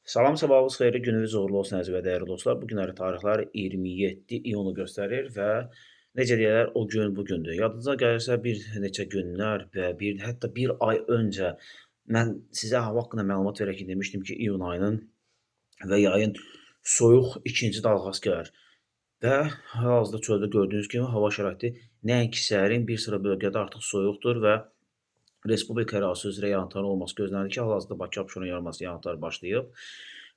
Salam, sabahınız xeyirli, gününüz uğurlu olsun əziz və dəyərli dostlar. Bu günləri tarixlər 27 iyunu göstərir və necə deyərlər, o gün bu gündür. Yadınıza gəlirsə bir neçə günlər və hətta bir ay öncə mən sizə hava haqqında məlumat verərkən demişdim ki, iyun ayının və yayın soyuq ikinci dalğası gəlir və hal-hazırda çöldə gördüyünüz kimi hava şəraiti nəinki sərin, bir sıra bölgədə artıq soyuqdur və respublika ərazisi üzrə yağıntıların olması gözlənilir ki, hal-hazırda Bakı-Abşeron yarımadası yağıntılar başlayıb.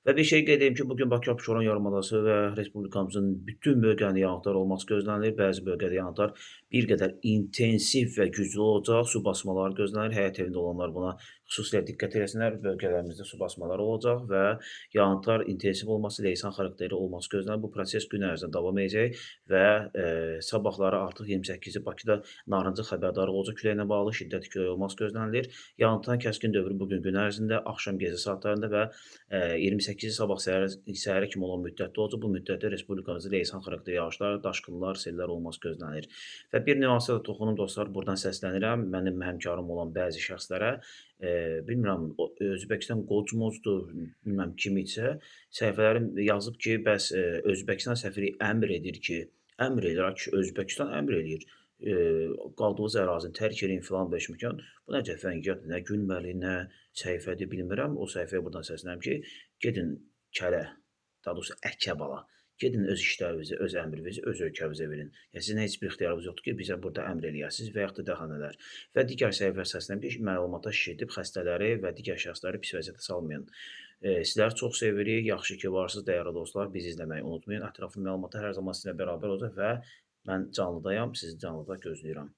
Və bir şey qeyd edeyim ki, bugün Bakı-Abşeron yarımadası və respublikamızın bütün bölgələrində yağıntılar olması gözlənilir. Bəzi bölgədə yağıntılar bir qədər intensiv və güclü olacaq, su basmaları gözlənilir. Həyət evində olanlar buna xüsusilə diqqət eləsinlər. Bölgələrimizdə su basmaları olacaq və yağıntılar intensiv olması, leysan xarakterli olması gözlənilir. Bu proses gün ərzində davam edəcək və sabahları artıq 28-i Bakıda narıncı xəbərdarlıq olacaq küləklə bağlı, şiddətli külək olması gözlənilir. Yağıntıların kəskin dövrü bugün gün ərzində, axşam gecə saatlarında və 28-i sabah səhərə kimi olan müddətdə olacaq. Bu müddətdə respublikamızda leysan xarakterli yağışlar, daşqınlar, sellər olması gözlənilir. Və bir nüansa da toxunum dostlar, burdan səslənirəm mənim həmkarım olan bəzi şəxslərə. Bilmirəm, Özbəkistan qocmuzdur, bilmirəm kim isə səhifələrim yazıb ki, bəs Özbəkistan səfiri əmr edir, ay kişi, Özbəkistan əmr eləyir. Qaldığınız ərazini tərk eləyin filan beşməkan. Bu nə cəfəngiyatdır, nə gülməli, nə səhifədir bilmirəm. O səhifəyə burdan səslənirəm ki, gedin kələ, daha doğrusu əkə bala. Gedin öz işlərinizi, öz əmrinizi öz ölkənizə verin. Yəni sizin heç bir ixtiyarınız yoxdur ki, bizə burada əmr eləyəsiniz və yaxud da daha nələr. Və digər səhifələr səslənib ki, məlumata şişirdib xəstələri və digər şəxsləri pis vəziyyətə salmayın. Sizləri çox sevirik. Yaxşı ki, varsınız dəyərli dostlar. Bizi izləməyi unutmayın. Ətraflı məlumatlar hər zaman sizinlə bərabər olacaq və mən canlıdayam. Sizi canlıda gözləyirəm.